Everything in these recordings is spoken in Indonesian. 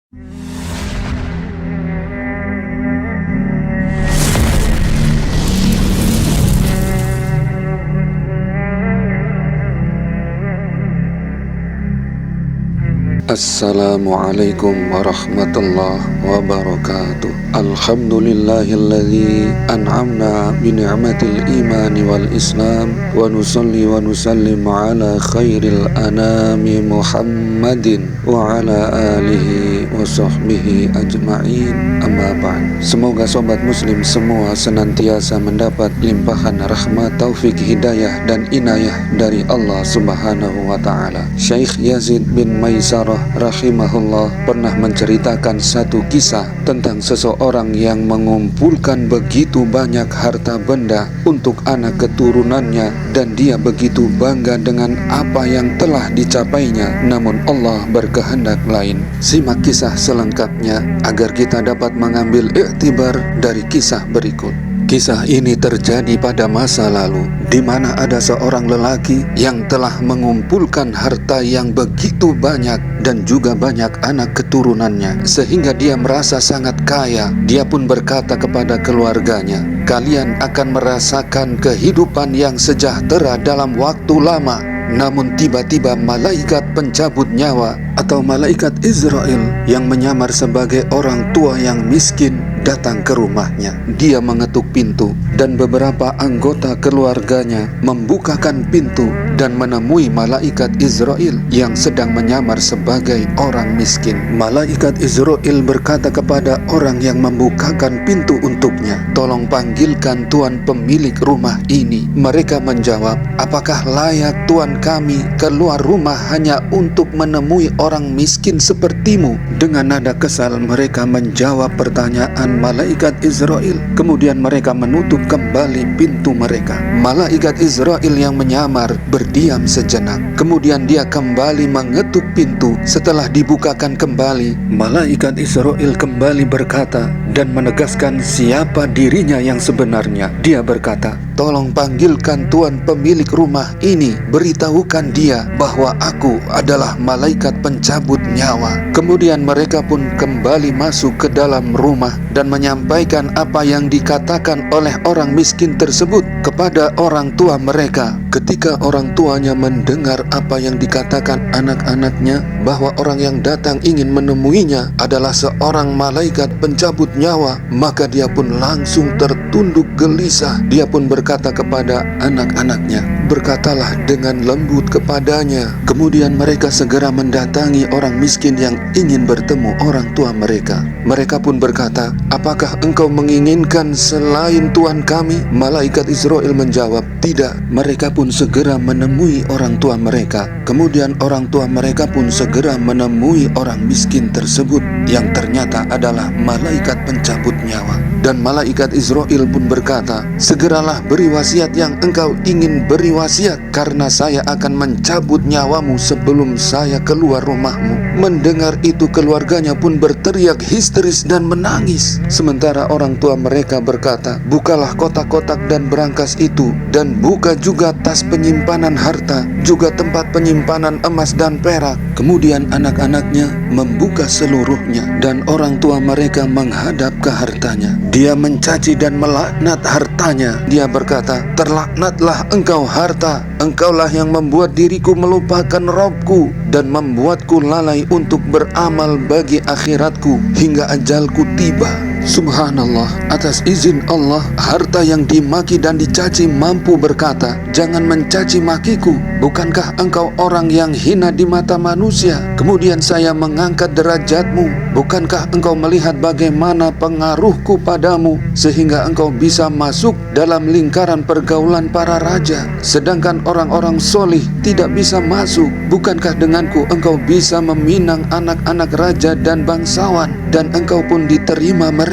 Assalamualaikum warahmatullahi wabarakatuh. Alhamdulillahilladzi an'amna bi ni'matil imani wal islam wa nusalli wa nusallim ala khairil anami Muhammadin wa ala alihi wa sahbihi ajma'in, amma ba'd. Semoga sobat muslim semua senantiasa mendapat limpahan rahmat, taufik, hidayah dan inayah dari Allah Subhanahu wa taala. Syekh Yazid bin Maisarah rahimahullah pernah menceritakan satu kisah tentang seseorang yang mengumpulkan begitu banyak harta benda untuk anak keturunannya, dan dia begitu bangga dengan apa yang telah dicapainya, namun Allah berkehendak lain. Simak kisah selengkapnya agar kita dapat mengambil iktibar dari kisah berikut. Kisah ini terjadi pada masa lalu, di mana ada seorang lelaki yang telah mengumpulkan harta yang begitu banyak dan juga banyak anak keturunannya, sehingga dia merasa sangat kaya. Dia pun berkata kepada keluarganya, "Kalian akan merasakan kehidupan yang sejahtera dalam waktu lama." Namun tiba-tiba malaikat pencabut nyawa atau malaikat Israel yang menyamar sebagai orang tua yang miskin datang ke rumahnya. Dia mengetuk pintu dan beberapa anggota keluarganya membukakan pintu dan menemui malaikat Israel yang sedang menyamar sebagai orang miskin. Malaikat Israel berkata kepada orang yang membukakan pintu untuknya, "Tolong panggilkan tuan pemilik rumah ini." Mereka menjawab, "Apakah layak tuan kami keluar rumah hanya untuk menemui orang miskin sepertimu?" Dengan nada kesal mereka menjawab pertanyaan malaikat Israel. Kemudian mereka menutup kembali pintu mereka. Malaikat Israel yang menyamar berdiam sejenak. Kemudian dia kembali mengetuk pintu. Setelah dibukakan kembali, malaikat Israel kembali berkata dan menegaskan siapa dirinya yang sebenarnya. Dia berkata, "Tolong panggilkan tuan pemilik rumah ini, beritahukan dia bahwa aku adalah malaikat pencabut nyawa." Kemudian mereka pun kembali masuk ke dalam rumah dan menyampaikan apa yang dikatakan oleh orang miskin tersebut kepada orang tua mereka. Ketika orang tuanya mendengar apa yang dikatakan anak-anaknya, bahwa orang yang datang ingin menemuinya adalah seorang malaikat pencabut nyawa, maka dia pun langsung tertunduk gelisah. Dia pun berkata kepada anak-anaknya, "Berkatalah dengan lembut kepadanya." Kemudian mereka segera mendatangi orang miskin yang ingin bertemu orang tua mereka. Mereka pun berkata, "Apakah engkau menginginkan selain Tuhan kami?" Malaikat Israel menjawab, "Tidak." Mereka pun segera menemui orang tua mereka. Kemudian orang tua mereka pun segera menemui orang miskin tersebut yang ternyata adalah malaikat pencabut nyawa. Dan malaikat Israel pun berkata, "Segeralah beri wasiat yang engkau ingin beri wasiat, karena saya akan mencabut nyawamu sebelum saya keluar rumahmu." Mendengar itu keluarganya pun berteriak histeris dan menangis. Sementara orang tua mereka berkata, "Bukalah kotak-kotak dan berangkas itu, dan buka juga tas penyimpanan harta, juga tempat penyimpanan emas dan perak." Kemudian anak-anaknya membuka seluruhnya, dan orang tua mereka menghadap ke hartanya. Dia mencaci dan melaknat hartanya. Dia berkata, "Terlaknatlah engkau harta, engkaulah yang membuat diriku melupakan Robku dan membuatku lalai untuk beramal bagi akhiratku hingga ajalku tiba." Subhanallah, atas izin Allah, harta yang dimaki dan dicaci mampu berkata, "Jangan mencaci makiku, bukankah engkau orang yang hina di mata manusia? Kemudian saya mengangkat derajatmu. Bukankah engkau melihat bagaimana pengaruhku padamu sehingga engkau bisa masuk dalam lingkaran pergaulan para raja, sedangkan orang-orang solih tidak bisa masuk? Bukankah denganku engkau bisa meminang anak-anak raja dan bangsawan, dan engkau pun diterima mereka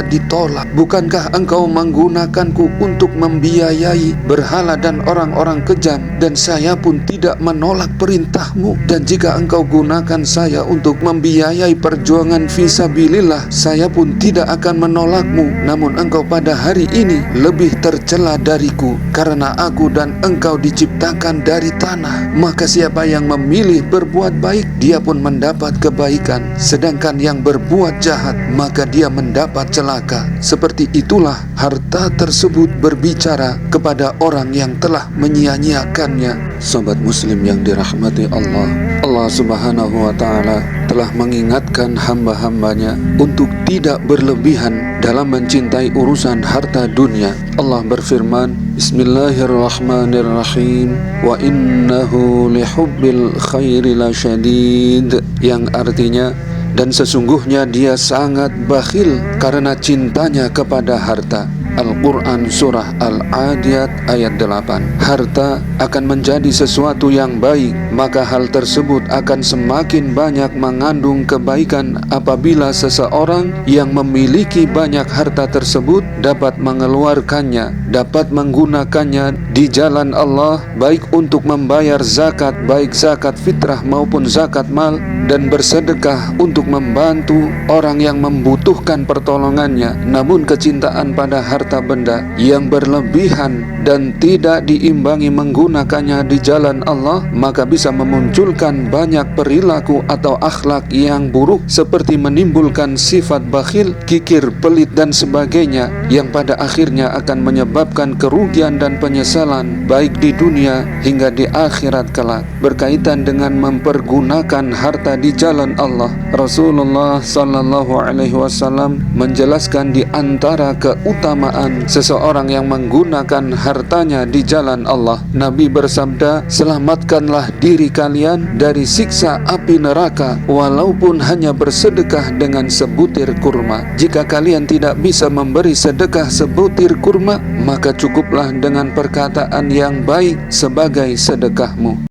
ditolak? Bukankah engkau menggunakanku untuk membiayai berhala dan orang-orang kejam, dan saya pun tidak menolak perintahmu? Dan jika engkau gunakan saya untuk membiayai perjuangan fisabilillah, saya pun tidak akan menolakmu. Namun engkau pada hari ini lebih tercela dariku, karena aku dan engkau diciptakan dari tanah. Maka siapa yang memilih berbuat baik, dia pun mendapat kebaikan. Sedangkan yang berbuat jahat, maka dia mendapat celaka. Seperti itulah harta tersebut berbicara kepada orang yang telah menyia-nyiakannya. Sobat muslim yang dirahmati Allah, Allah subhanahu wa ta'ala telah mengingatkan hamba-hambanya untuk tidak berlebihan dalam mencintai urusan harta dunia. Allah berfirman, Bismillahirrahmanirrahim, wa innahu lihubbil khairi lasyadid, yang artinya, dan sesungguhnya dia sangat bakhil karena cintanya kepada harta. Al-Quran Surah Al-Adiyat ayat 8. Harta akan menjadi sesuatu yang baik, maka hal tersebut akan semakin banyak mengandung kebaikan apabila seseorang yang memiliki banyak harta tersebut dapat mengeluarkannya, dapat menggunakannya di jalan Allah, baik untuk membayar zakat, baik zakat fitrah maupun zakat mal, dan bersedekah untuk membantu orang yang membutuhkan pertolongannya. Namun kecintaan pada harta benda yang berlebihan dan tidak diimbangi menggunakannya di jalan Allah, maka bisa memunculkan banyak perilaku atau akhlak yang buruk, seperti menimbulkan sifat bakhil, kikir, pelit dan sebagainya, yang pada akhirnya akan menyebabkan kerugian dan penyesalan baik di dunia hingga di akhirat kelak. Berkaitan dengan mempergunakan harta di jalan Allah, Rasulullah sallallahu alaihi wasallam menjelaskan di antara keutamaan seseorang yang menggunakan hartanya di jalan Allah. Nabi bersabda, selamatkanlah diri kalian dari siksa api neraka walaupun hanya bersedekah dengan sebutir kurma. Jika kalian tidak bisa memberi sedekah sebutir kurma, maka cukuplah dengan perkataan yang baik sebagai sedekahmu.